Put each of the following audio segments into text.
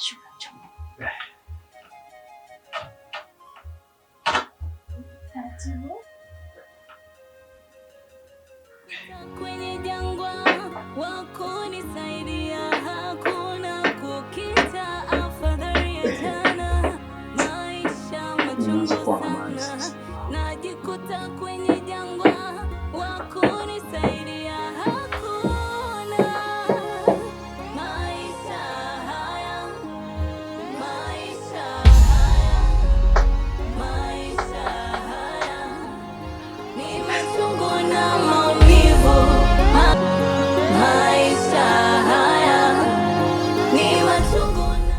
Shuka choma. Kwenye jangwa wako nisaidia, hakuna kukita, afadhali ya jana. Maisha machungu sana, najikuta kwenye jangwa wako nisaidia, hakuna. Maisha haya, maisha haya, maisha haya ni machungu na maumivu. Maisha haya ni machungu na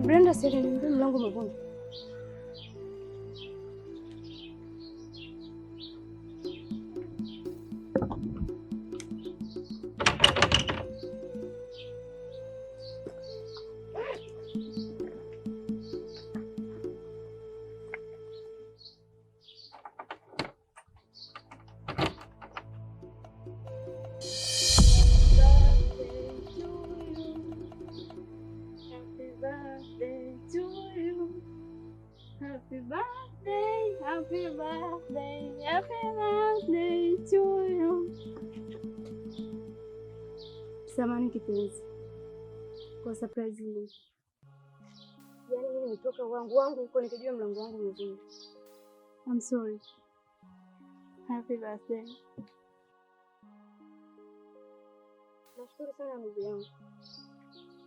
Brenda, sasa ndio mlango umevunjwa. Happy birthday, happy birthday, happy birthday to you. Samahani kipenzi kwa surprise hii. Yaani mimi nimetoka wangu huko nikijua mlango wangu umevunjwa. I'm sorry. Happy birthday. Nashukuru sana ndugu yangu.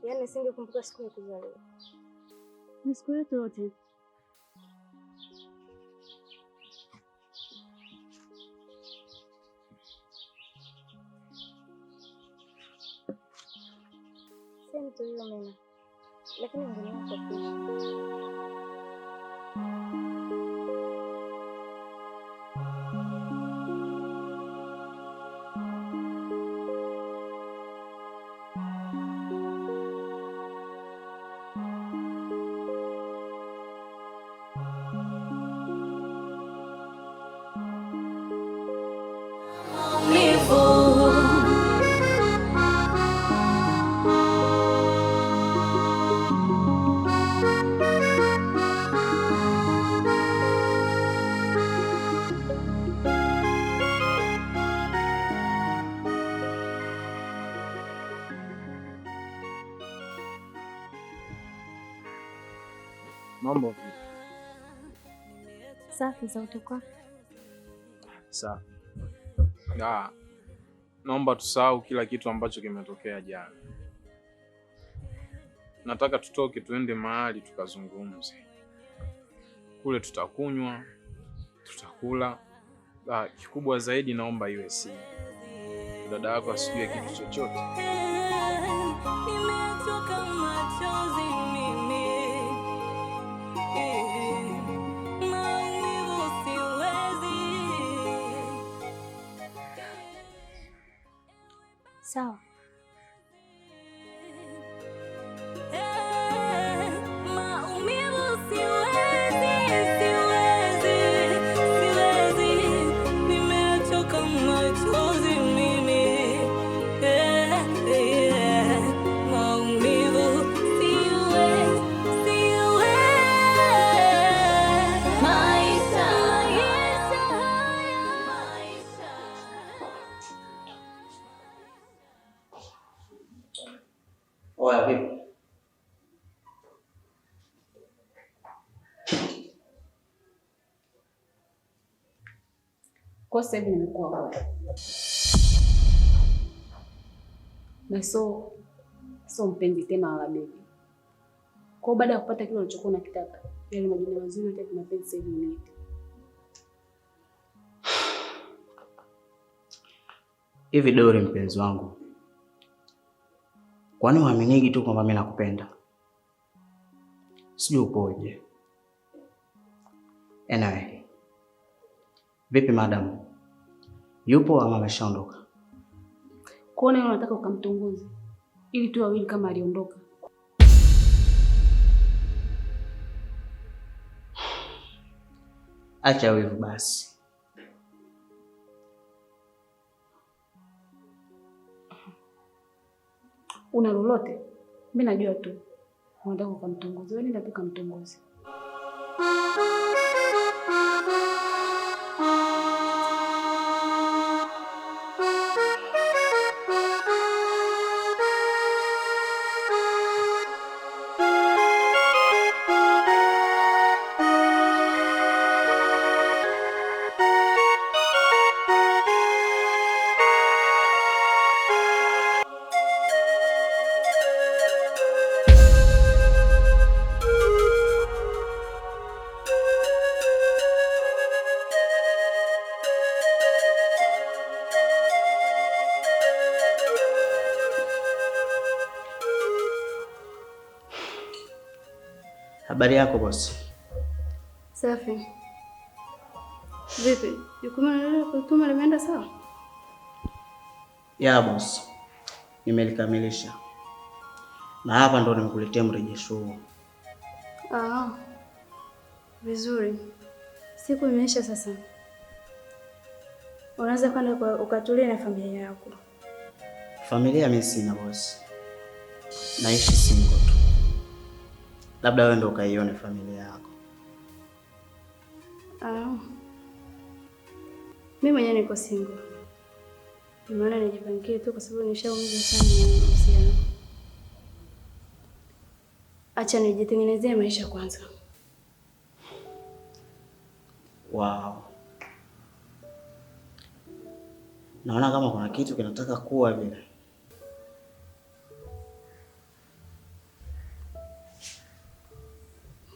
Yaani nisingekumbuka siku ya kuzaliwa. Ni siku yetu yote. Sento hiyo mena. Lakini ngine kwa kesho. Mambo vipi? Safi za utoka. Safi. Naomba tusahau kila kitu ambacho kimetokea jana. Nataka tutoke tuende mahali tukazungumze. Kule tutakunywa, tutakula. Kikubwa zaidi naomba iwe siri. Dada yako asijue kitu chochote. nimetoka machozi mimi. Maumivu siwezi. Sawa. Maumivu siwezi, siwezi, siwezi. Nimetoka machozi mimi. Maumivu siwezi, siwezi. Maisha haya, maisha. Oya vipi? Kwa sasa hivi nimekuwa bora. Na so mpenzi tena wala baby. Kwa baada ya kupata kile ulichokuwa unakitaka, yale majina mazuri yote ya mapenzi sasa hivi uniite. Hivi Dori mpenzi wangu, kwani uaminiki tu kwamba mimi nakupenda? Sijui upoje. Anyway, vipi madam? Yupo ama ameshaondoka? Kwa nini unataka ukamtongoze ili tu wawili kama aliondoka? Acha wivu basi. Una lolote? Mimi najua tu unataka kumtongoza. Wewe nenda tu kumtongoza. Habari yako bosi? Safi. Vipi? Jukumu limeenda sawa? Ya bosi. Nimelikamilisha. Na hapa ndo nimekuletea mrejesho huo. Vizuri. Siku imeisha sasa. Unaweza kwenda ukatulia na familia yako. Familia mimi sina bosi. Naishi single tu. Labda wewe ndo ukaione familia yako. Mimi mwenyewe niko single. Nimeona nijipangie tu kwa sababu nishaumizwa sana na mahusiano. Acha nijitengenezee maisha kwanza. Wow. Naona kama kuna kitu kinataka kuwa vile.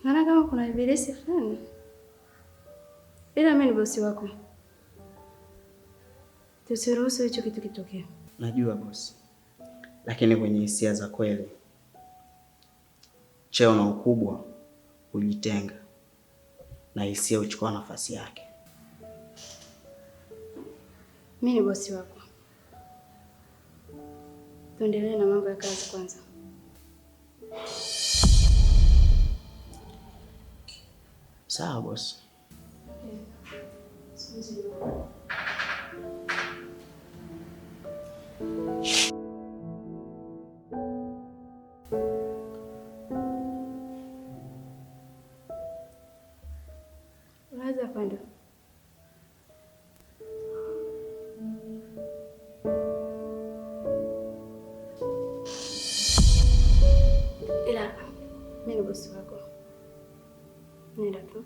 Naona kama kuna ibilisi fulani. Ila mimi ni bosi wako. Tusiruhusu hicho kitu kitokee. Najua bosi. Lakini kwenye hisia za kweli, cheo na ukubwa hujitenga na hisia huchukua nafasi yake. Mimi ni bosi wako. Tuendelee na mambo ya kazi kwanza. Sawa bosi. Unaweza kwenda. Ila mimi ni bosi wako. Nenda tu.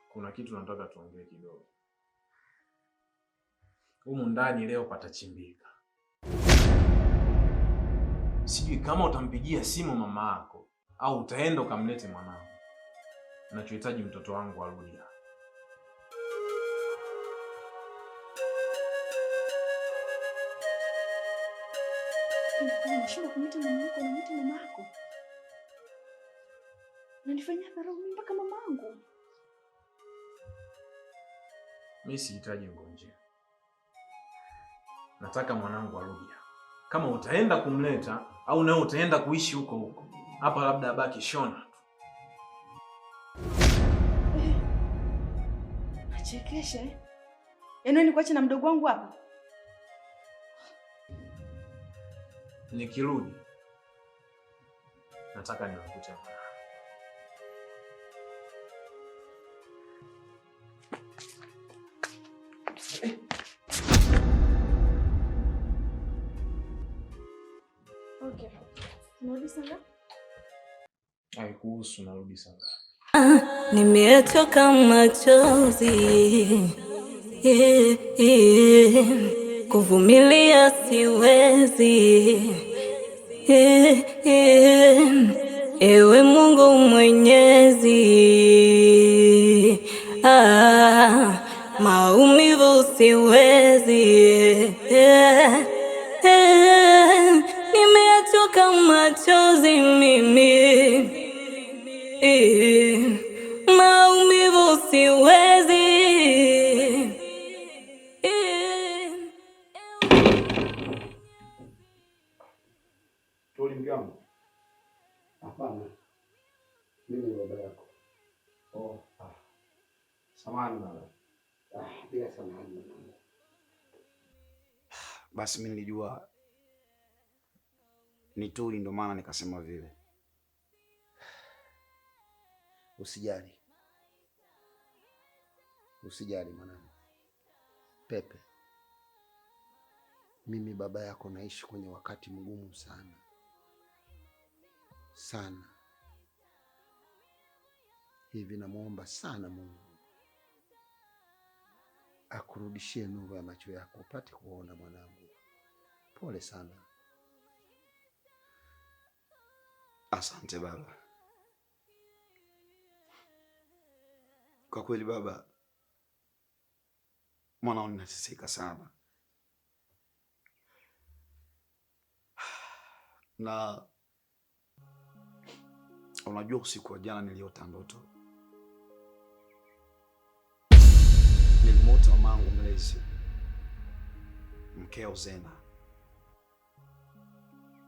Kuna kitu nataka tuongee kidogo. Humu ndani leo patachimbika. Sijui kama utampigia simu mama yako au utaenda ukamlete mwanangu. Ninachohitaji mtoto wangu arudi. Unashinda kumwita mama yako, unamwita mama yako. Unanifanyia dharau mimi mpaka mamangu. Mimi sihitaji ngonje. Nataka mwanangu arudi. Kama utaenda kumleta au nawe utaenda kuishi huko huko. Hapa labda abaki Shona tu. Nachekesha eh? Yaani ni kuacha na mdogo wangu hapa? Nikirudi nataka niwakute mwanangu. Okay. Unarudi sana? Haikuhusu narudi sana. Nimetoka machozi kuvumilia siwezi. Ewe Mungu Mwenyezi, maumivu siwezi. Nimeachoka machozi mimi, maumivu siwezi. Tuli mgambo? Hapana. Mimi ni baba yako. Oh, samahani baba. Bila samahani. Basi mimi nilijua ni Tuli ndio maana nikasema vile. Usijali. Usijali mwanangu. Pepe. Mimi baba yako naishi kwenye wakati mgumu sana. Sana. Hivi namuomba sana Mungu akurudishie nuru ya macho yako upate kuona mwanangu. Pole sana. Asante baba. Kwa kweli baba, mwanao ninateseka sana. Na unajua usiku wa jana niliota ndoto. Nilimwota mamangu mlezi, mkeo Zena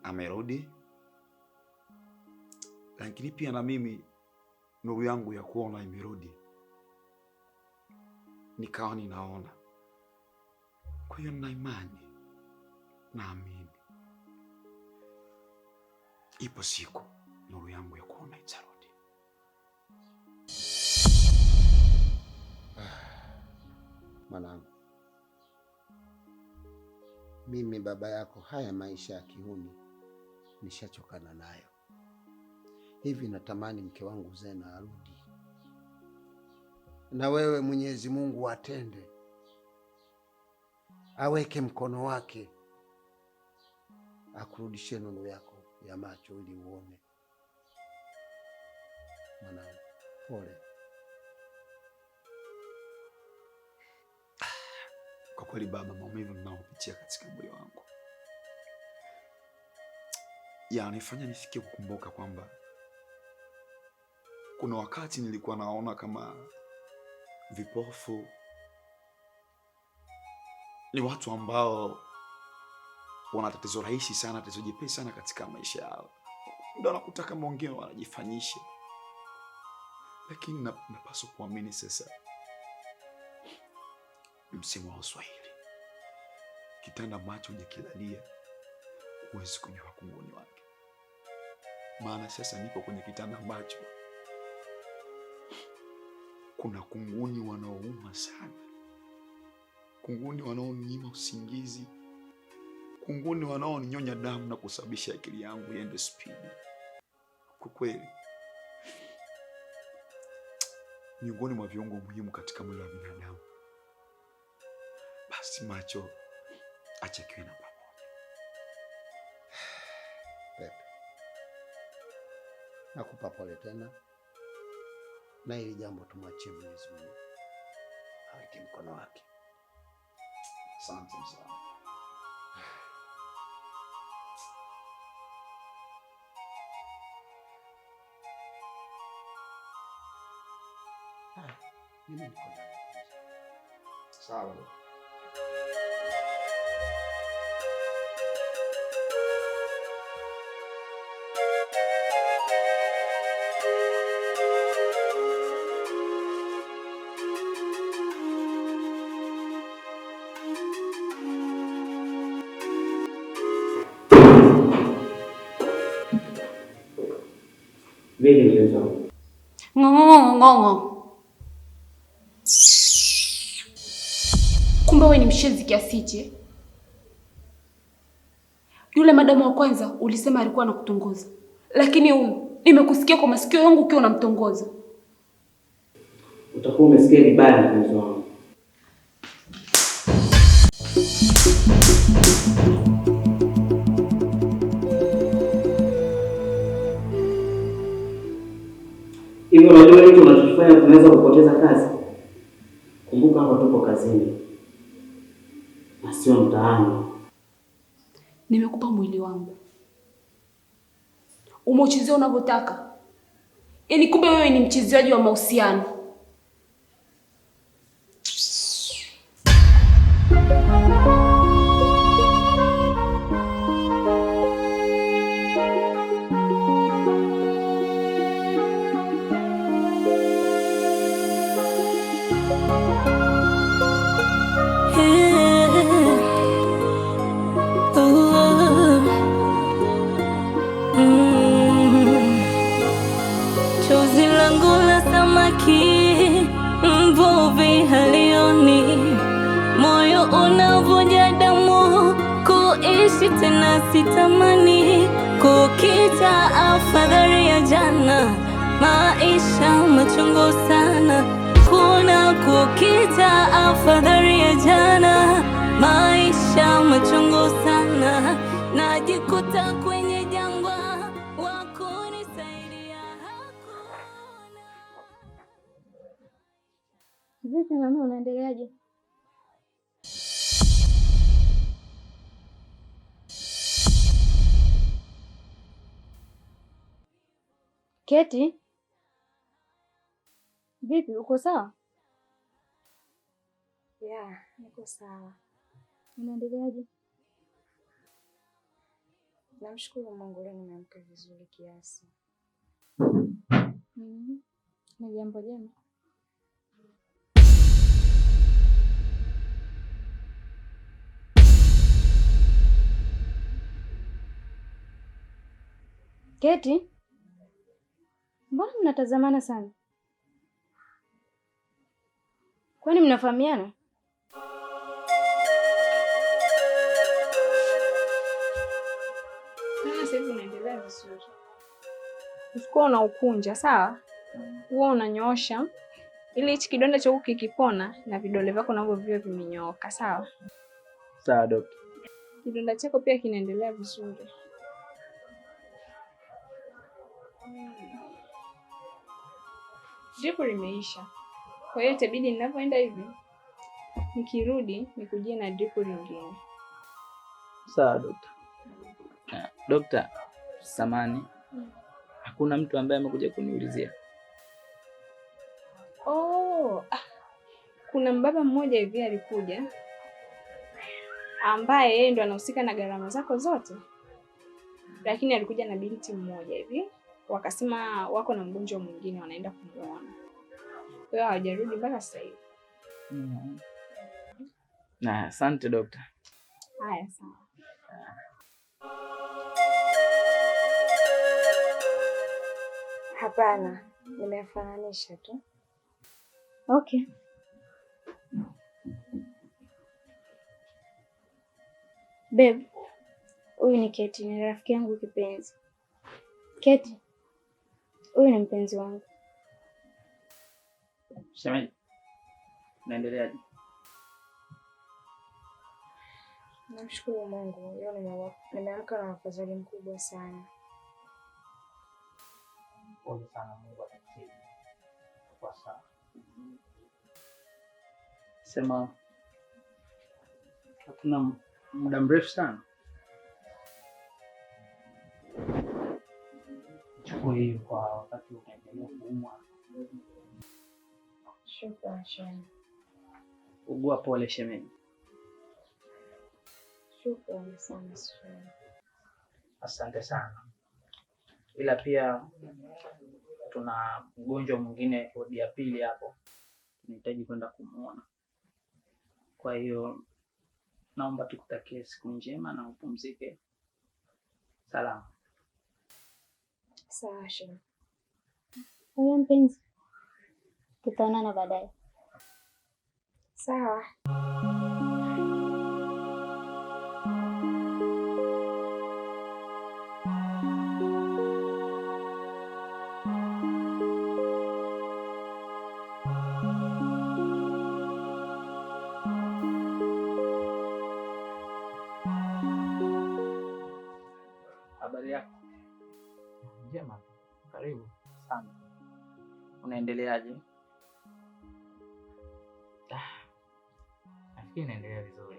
amerudi, lakini pia na mimi nuru yangu ya kuona imerudi. Nikawa ninaona. Kwa hiyo nina imani, naamini ipo siku nuru yangu ya kuona itarudi. Mwanangu, mimi baba yako, haya maisha ya kihuni nishachokana nayo. Hivi natamani mke wangu Zena arudi, na wewe Mwenyezi Mungu atende, aweke mkono wake akurudishie nuru yako ya macho ili uone. Mwanangu, pole. Kwa kweli baba, maumivu ninayopitia katika moyo wangu yanifanya nifikie kukumbuka kwamba kuna wakati nilikuwa naona kama vipofu ni watu ambao wana tatizo rahisi sana, tatizo jepesi sana katika maisha yao. Ndio nakuta kama wengine wanajifanyisha. Lakini napaswa kuamini sasa. Msemo wa Kiswahili, kitanda macho hujakilalia huwezi kujua kunguni wake. Maana sasa nipo kwenye kitanda macho kuna kunguni wanaouma sana, kunguni wanaoninyima usingizi, kunguni wanaoninyonya damu na kusababisha akili yangu iende spidi. Kwa kweli, miongoni mwa viungo muhimu katika mwili wa binadamu, basi macho acha kiwe na pamoja. Pepe, nakupa pole tena, na hili jambo tumwachie Mwenyezi Mungu aweke mkono wake. Asante sana. Mimi niko ndani. Sawa. Ng'ong'o. Kumbe wewe ni mshenzi kiasi hichi. Yule madamu wa kwanza ulisema alikuwa anakutongoza, lakini huyu nimekusikia kwa masikio yangu ukiwa unamtongoza. Utakuwa umesikia vibaya mpenzi wangu. unaweza kupoteza kazi. Kumbuka hapa tupo kazini na sio mtaani. Nimekupa mwili wangu, umeuchezea unavyotaka. Yaani kumbe wewe ni mchezaji wa mahusiano. Chozi langu la samaki mvuvi halioni, moyo unavuja damu, kuishi tena sitamani, kukita afadhali ya jana, maisha machungu sana, kuna kukita afadhali ya jana, maisha machungu sana, najikuta kwenye jangwa, wakunisaidia hakuna. Vipi mama, unaendeleaje? Keti, vipi, uko sawa? Ya, niko sawa. Unaendeleaje? Namshukuru Mungu, leo nimeamka vizuri kiasi. Ni jambo jema. Keti, mbona mnatazamana sana? Kwani mnafahamiana? Sasa hivi unaendelea vizuri. Usikuwa unaukunja, sawa? Huwa unanyoosha ili hichi kidonda cha huku kikipona na vidole vyako navyo viwe vimenyooka, sawa? Sawa dokta. Kidonda chako pia kinaendelea vizuri. Dripu limeisha. Kwa hiyo itabidi ninapoenda hivi nikirudi nikujie na dripu lingine. Sawa dokta. Dokta, samani. Hakuna mtu ambaye amekuja kuniulizia. Kuna mbaba mmoja hivi alikuja ambaye yeye ndo anahusika na gharama zako zote. Lakini alikuja na binti mmoja hivi. Wakasema wako na mgonjwa mwingine wanaenda kumuona. Kwa hiyo hawajarudi mpaka sasa hivi. Na asante dokta. Haya, sawa. Hapana, nimefananisha tu. Okay. Babe, huyu ni Keti, ni rafiki yangu kipenzi. Keti, huyu ni mpenzi wangu. Shemeji, unaendeleaje? Namshukuru Mungu, leo nimeamka na afadhali mkubwa sana. Pole sana, Mungu atakusaidia. Kwa sawa. Sema hakuna muda mrefu sana. Chukua hiyo kwa wakati unaendelea kuumwa. Shukrani sana. Ugua pole shemeji. Shukrani sana sana. Asante sana. Ila pia tuna mgonjwa mwingine wodi ya pili hapo. Tunahitaji kwenda kumuona. Kwa hiyo naomba tukutakie siku njema na upumzike salama. Sawa shemeji. Huyo mpenzi, tutaonana baadaye. Sawa. Habari yako? Njema. Karibu. Sana. Unaendeleaje? Nafikiri naendelea vizuri.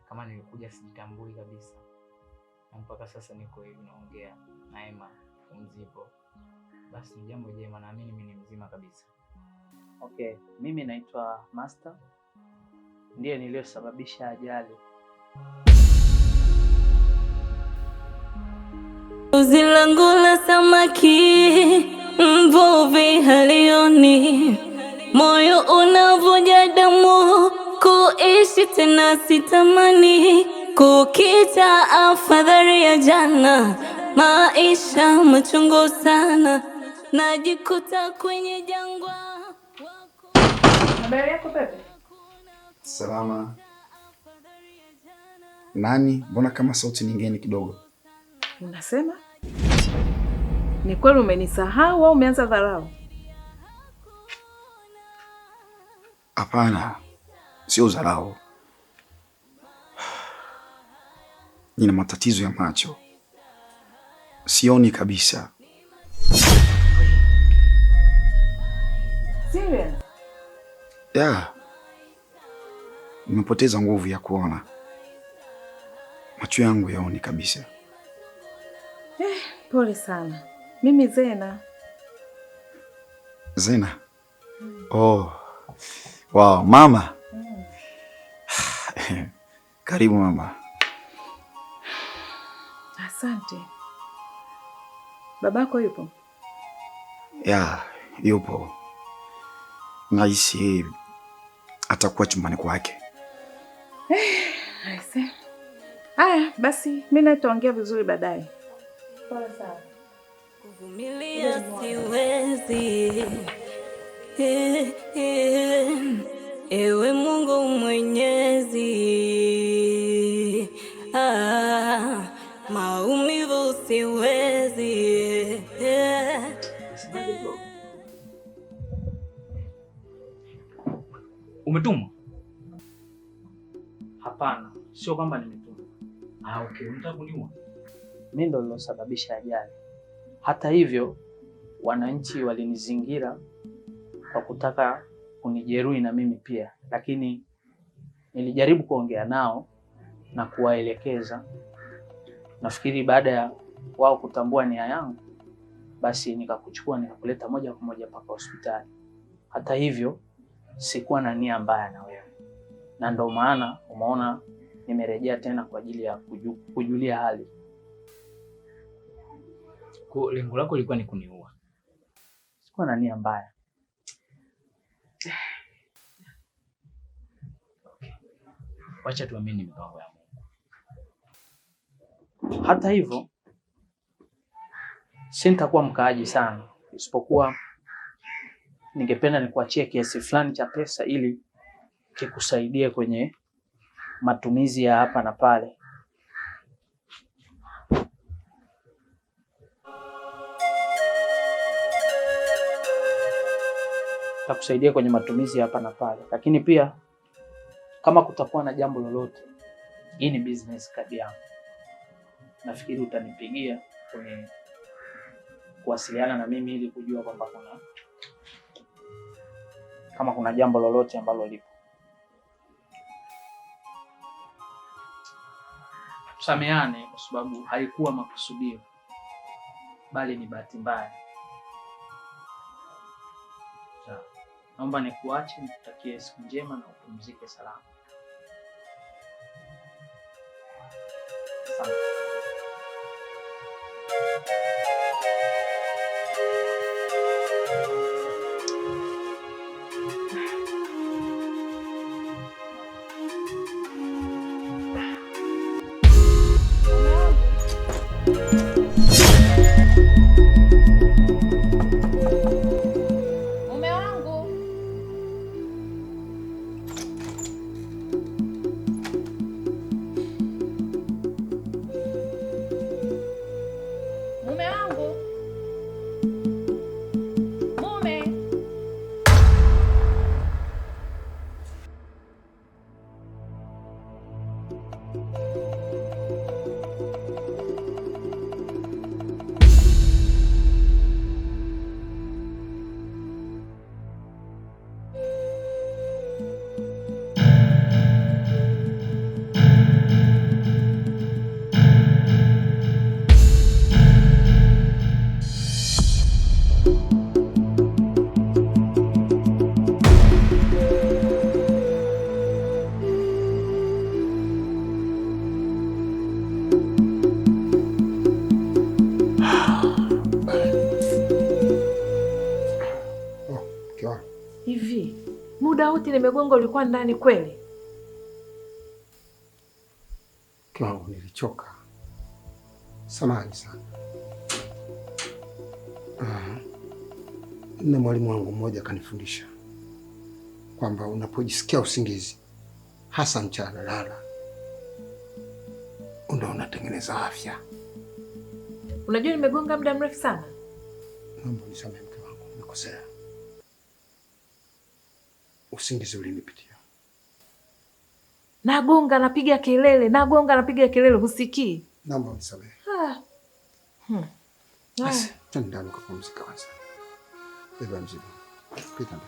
Kama nilikuja sijitambui kabisa. Na mpaka sasa niko hivi naongea na Emma mzipo. Basi ni jambo jema, naamini mimi ni mzima kabisa. Okay, mimi naitwa Master. Ndiye niliyosababisha ajali. Uzi langu la samaki, mvuvi halioni, moyo unavuja damu, kuishi tena sitamani, kukita afadhali ya jana, maisha machungu sana, najikuta kwenye jangwa. Habari yako Pepe? Salama. Nani? Mbona kama sauti nyingine kidogo? Unasema? Ni kweli umenisahau au umeanza dharau? Hapana. Sio dharau. Nina matatizo ya macho. Sioni kabisa. Serious? Yeah. Nimepoteza nguvu ya kuona. Macho yangu yaoni kabisa. Pole sana. Mimi Zena. Zena? Oh. Wow, mama. Karibu mama. Asante. Babako yupo? Yeah, yupo. Nahisi atakuwa chumbani kwake. Aise. Haya, basi mimi nitaongea vizuri baadaye. Pole sana. Kuvumilia siwezi. Ewe Mungu Mwenyezi. Maumivu siwezi. Umetumwa? Hapana, sio kwamba nimetumwa. Okay, unataka kuniua? Mimi ndo nilosababisha ajali. Hata hivyo, wananchi walinizingira kwa kutaka kunijeruhi na mimi pia, lakini nilijaribu kuongea nao na kuwaelekeza. Nafikiri baada ya wao kutambua nia yangu, basi nikakuchukua nikakuleta moja kwa moja mpaka hospitali. Hata hivyo, sikuwa na nia mbaya na wewe. Na ndio maana umeona nimerejea tena kwa ajili ya kujulia hali. Kwa lengo lako lilikuwa ni kuniua. Sikuwa na nia mbaya. Okay. Wacha tuamini mipango ya Mungu. Hata hivyo, sintakuwa mkaaji sana. Isipokuwa ningependa nikuachie kiasi fulani cha pesa ili kikusaidie kwenye matumizi ya hapa na pale. Takusaidia kwenye matumizi ya hapa na pale. Lakini pia kama kutakuwa na jambo lolote, hii ni business card yangu. Nafikiri utanipigia kwenye kuwasiliana na mimi ili kujua kwamba kama kuna jambo lolote ambalo lipo. Tusameane kwa sababu haikuwa makusudio, bali ni bahati mbaya. Sawa. Naomba nikuache, nikutakie siku njema na upumzike salama. Asante. Mume wangu. mti nimegonga ulikuwa ndani kweli? Mke wangu, nilichoka. Samahani sana. Na mwalimu wangu mmoja kanifundisha kwamba unapojisikia usingizi hasa mchana, lala, ndio unatengeneza afya. Unajua nimegonga muda mrefu sana. Naomba unisamehe mke wangu, nimekosea. Usingizi ulinipitia. Nagonga napiga kelele, nagonga napiga kelele, husikii. Naomba unisamehe. Basi, twende ndani kupumzika kwanza. Beba mzigo. Pita ndani.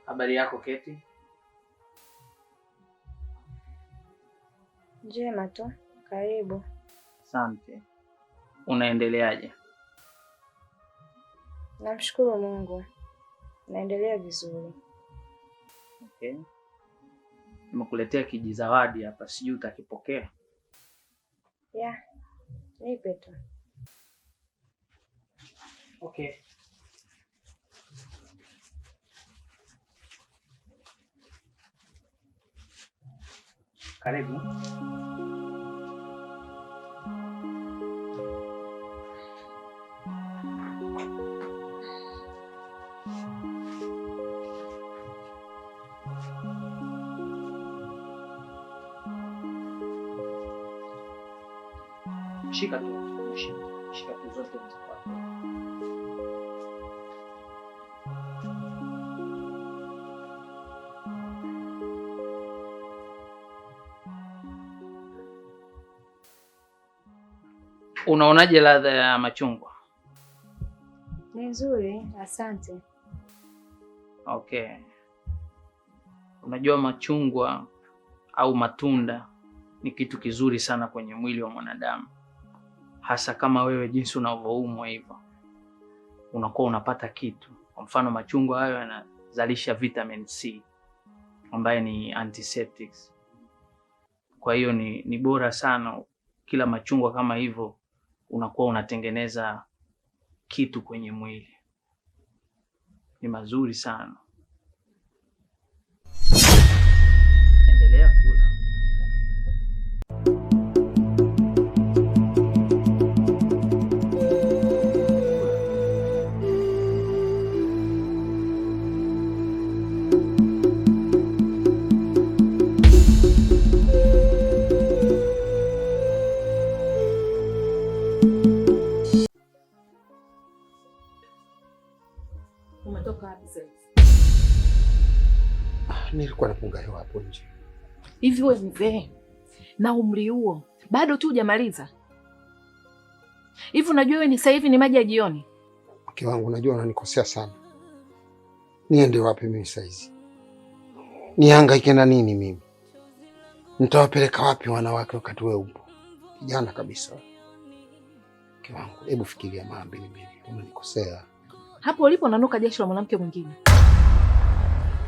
Habari yako Keti? Njema tu, karibu. Asante. Unaendeleaje? Namshukuru Mungu, naendelea vizuri. Okay. Nimekuletea kijizawadi hapa, sijui utakipokea. Ya, nipe tu. Okay. Karibu. Shika tu, shika tu zote mzipate. Unaonaje ladha ya machungwa? Ni nzuri, asante. Okay. Unajua machungwa au matunda ni kitu kizuri sana kwenye mwili wa mwanadamu. Hasa kama wewe jinsi unavyoumwa hivyo, unakuwa unapata kitu. Kwa mfano machungwa hayo yanazalisha vitamin C ambaye ni antiseptics. Kwa hiyo ni bora sana kila machungwa kama hivyo, unakuwa unatengeneza kitu kwenye mwili. Ni mazuri sana. Endelea kula. Umetoka wapi sasa? Nilikuwa napunga hewa hapo nje. Hivi wewe mzee, na umri huo bado tu hujamaliza? Hivi unajua wewe ni sasa hivi ni maji ya jioni? Mke wangu, unajua unanikosea sana. Niende wapi mimi sasa hizi? Nihangaike na nini mimi? Nitawapeleka wapi wanawake wakati wewe upo? Kijana kabisa. Mke wangu, hebu fikiria mara mbili. Unanikosea. Hapo ulipo nanuka jasho la mwanamke mwingine.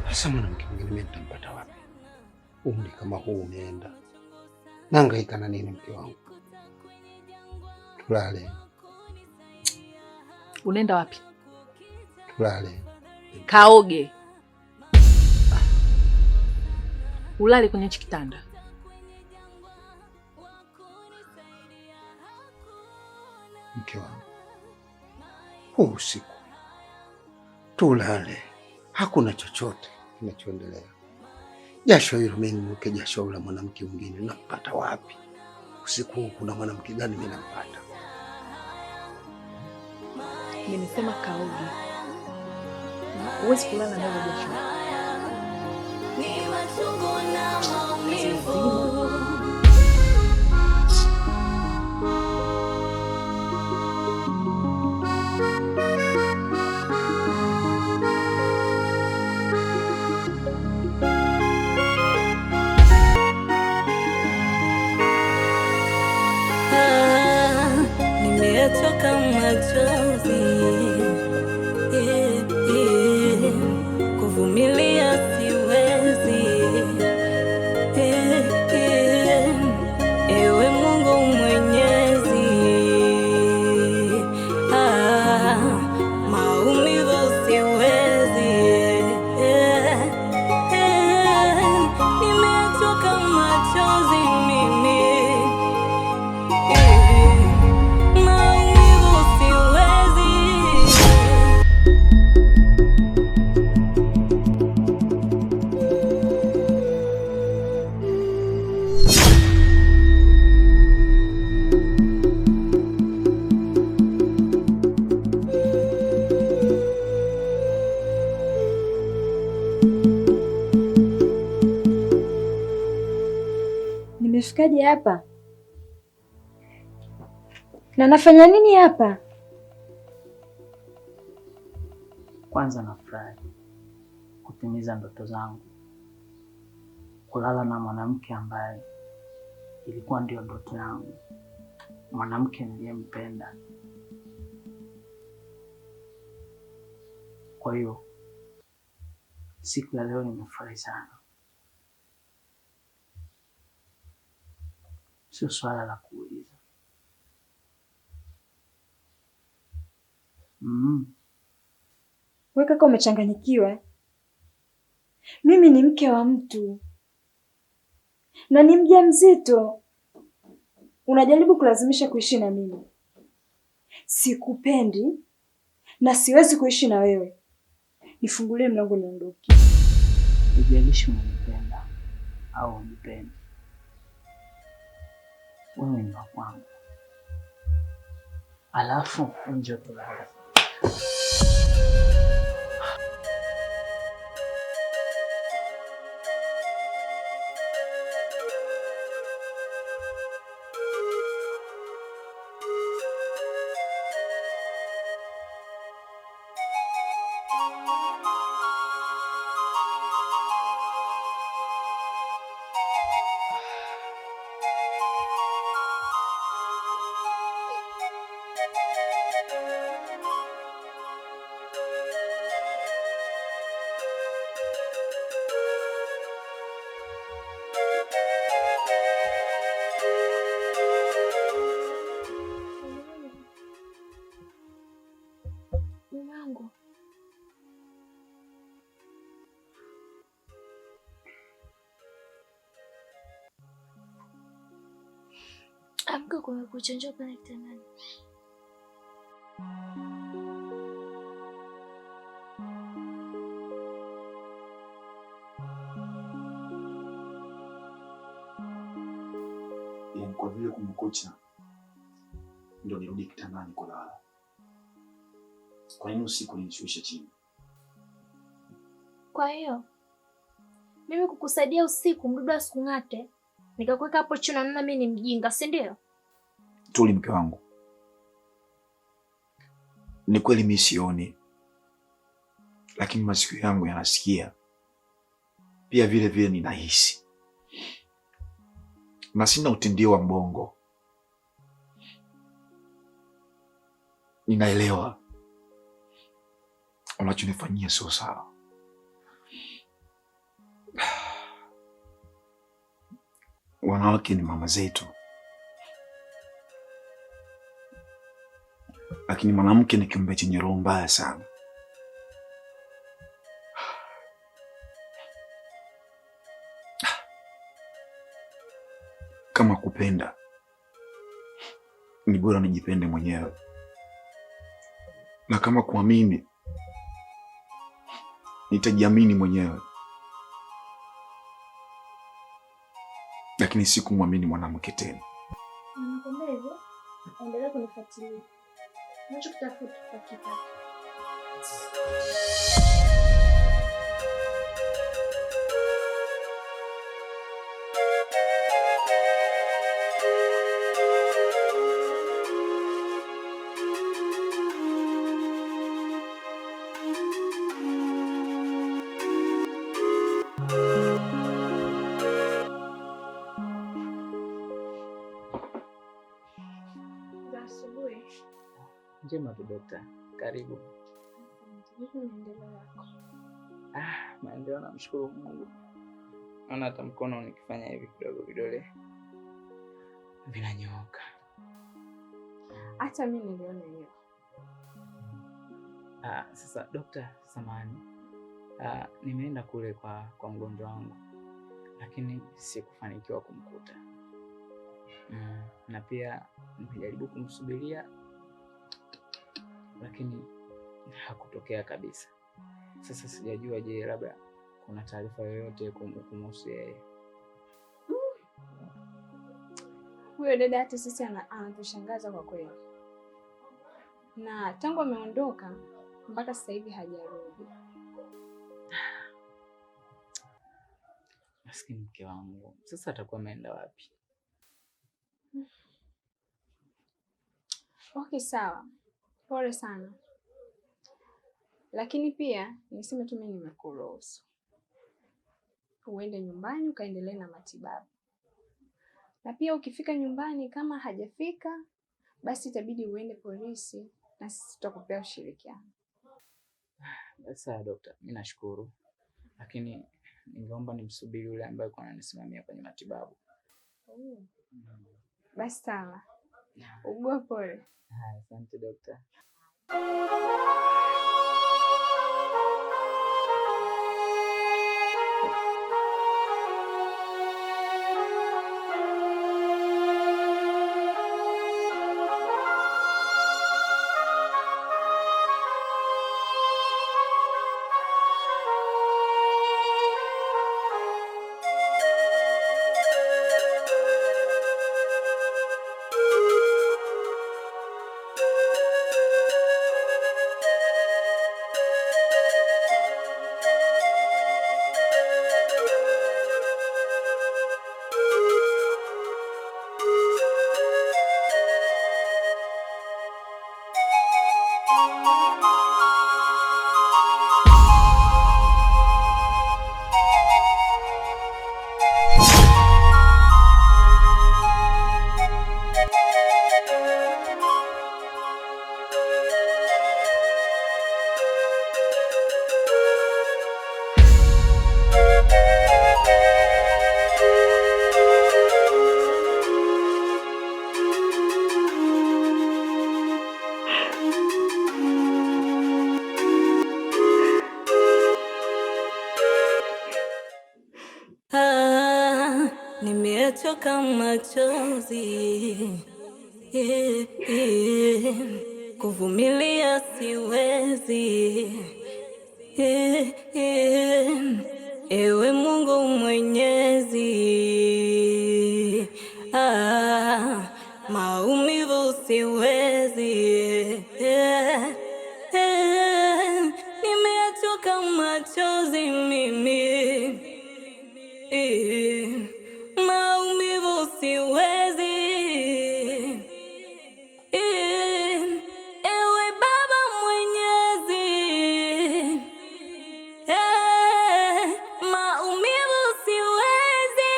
Sasa mwanamke mwingine mimi nitampata wapi? Umri kama huu umeenda. Nahangaika na nini mke wangu? Tulale. Unaenda wapi? Tulale. Kaoge. Ulale kwenye kitanda. Mke wangu, huu usiku tulale, hakuna chochote kinachoendelea. Jasho hilo mimi ninuke jasho la mwanamke mwingine, nampata wapi? Usiku huu kuna mwanamke gani mimi nampata? Nimesema kaoge. Huwezi kulala na jasho. Ni machungu na maumivu. machozi, kuvumilia siwezi. Ewe Mungu Mwenyezi, maumivu siwezi. Nimechoka machozi mimi, maumivu siwezi. Nimefikaje hapa? Na nafanya nini hapa? Kwanza nafurahi kutimiza ndoto zangu, kulala na mwanamke ambaye ilikuwa ndio ndoto yangu, mwanamke niliyempenda. Kwa hiyo siku ya leo nimefurahi sana. Sio swala la kuuliza. Wewe kaka umechanganyikiwa. Mimi ni mke wa mtu na ni mjamzito. Unajaribu kulazimisha kuishi na mimi. Sikupendi na siwezi kuishi na wewe. Nifungulie mlango niondoke. Haijalishi unanipenda au unipendi, wewe ni wa kwangu. Alafu njoo tulale. Mwanangu. Amka, kumekucha, njoo pale kitandani. Kwa vile kumekucha ndio nirudi kitandani kulala. Kwa nini usiku nishushe chini? Kwa hiyo mimi kukusaidia usiku mdudu asikung'ate, nikakuweka hapo chini, naona mimi ni mjinga, si ndio? Tuli, mke wangu, ni kweli mimi sioni, lakini masikio yangu yanasikia. Pia vile vile ninahisi, na sina utindio wa mbongo. Ninaelewa unachonifanyia sio sawa. Wanawake ni mama zetu, lakini mwanamke ni kiumbe chenye roho mbaya sana. Kama kupenda, ni bora nijipende mwenyewe, na kama kuamini, nitajiamini mwenyewe, lakini sikumwamini mwanamke tena. Nakwambia hivyo, endelea kunifuatilia. Unachokitafuta utakipata. njema tu dokta. Karibu. Maendeleo namshukuru Mungu. Naona hata mkono nikifanya hivi kidogo vidole vinanyooka. Hata mimi niliona hiyo. Sasa dokta, samahani. Nimeenda kule kwa mgonjwa wangu, lakini sikufanikiwa kumkuta. Na pia nimejaribu kumsubiria, lakini hakutokea kabisa. Sasa sijajua, je, labda kuna taarifa yoyote kumhusu yeye? Huyo dada hata sisi anatushangaza kwa kweli, na tangu ameondoka mpaka sasa hivi hajarudi. Maskini mke wangu, sasa atakuwa ameenda wapi? Okay, sawa, pole sana, lakini pia niseme tu mimi nimekuruhusu uende nyumbani ukaendelee na matibabu, na pia ukifika nyumbani kama hajafika, basi itabidi uende polisi na sisi tutakupea ushirikiano. Sawa dokta, mimi nashukuru, lakini ningeomba nimsubiri yule ambaye kwa ananisimamia kwenye matibabu. Basi sawa. Ugua pole. Asante dokta. Nimechoka machozi, kuvumilia siwezi. Ewe Mungu Mwenyezi, maumivu siwezi. Nimechoka machozi mimi, maumivu siwezi. Ewe Baba Mwenyezi, maumivu siwezi,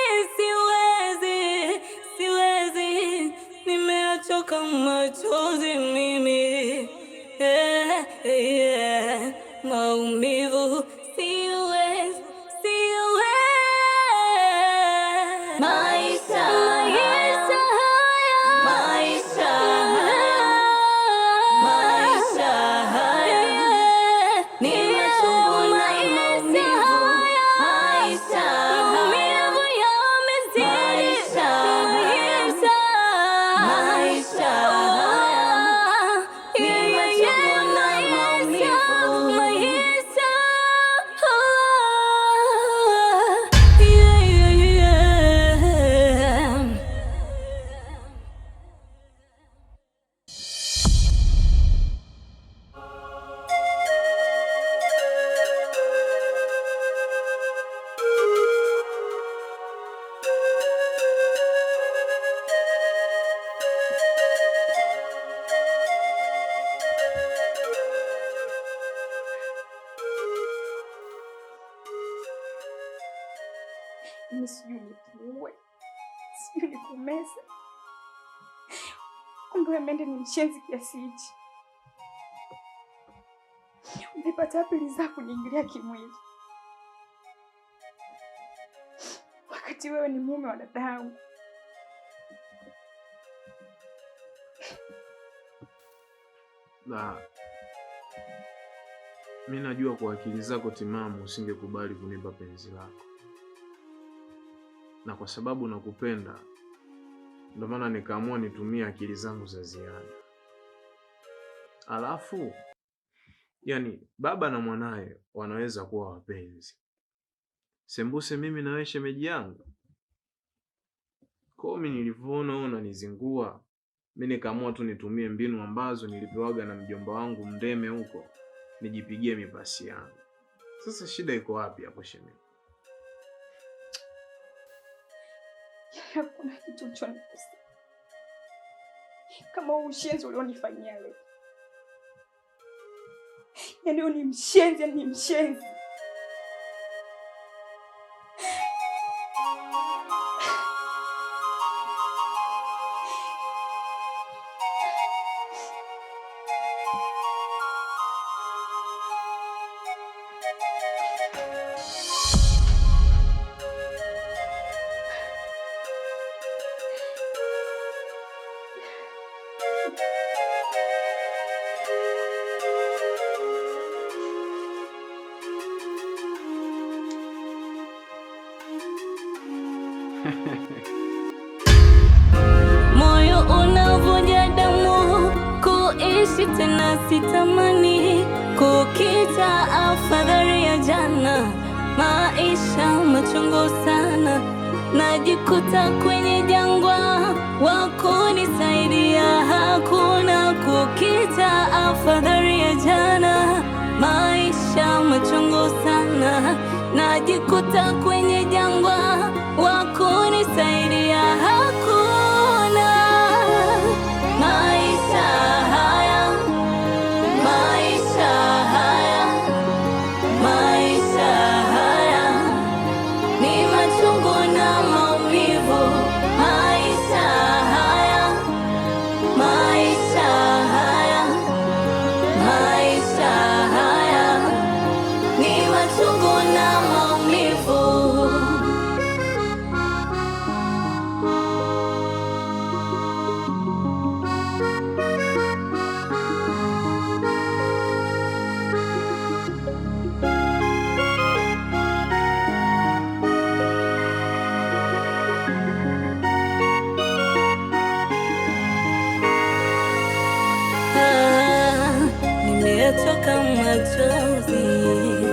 siwezi. Nimechoka machozi mimi, maumivu siwezi. Mimi sijui nikuue, sijui nikumeza. Kumbe Mende ni mshenzi kiasi hichi. Umepata wapi za kuniingilia kimwili wakati wewe ni mume wa dada yangu? Na mimi najua kwa akili zako timamu usingekubali kunipa penzi lako, na kwa sababu nakupenda ndio maana nikaamua nitumie akili zangu za ziada. Alafu yani baba na mwanaye wanaweza kuwa wapenzi, sembuse mimi na wewe shemeji yangu. Kwa mimi nilivyoona unanizingua, mimi nikaamua tu nitumie mbinu ambazo nilipewaga na mjomba wangu Mndeme huko, nijipigie mipasi yangu. Sasa shida iko wapi hapo shemeji? Hakuna kitu ulichonikosa kama ushenzi ulionifanyia leo. Yaani ni mshenzi, ni mshenzi. Moyo unavuja damu, kuishi tena sitamani, kukita afadhali ya jana, maisha machungu sana, najikuta kwenye jangwa, wakunisaidia hakuna, kukita afadhali ya jana, maisha machungu sana, najikuta kwenye jangwa, wakunisaidia hakuna. Maisha haya, maisha haya, maisha haya ni machungu na maumivu. Maisha haya, maisha haya, maisha haya ni machungu na maumivu. Nimechoka machozi.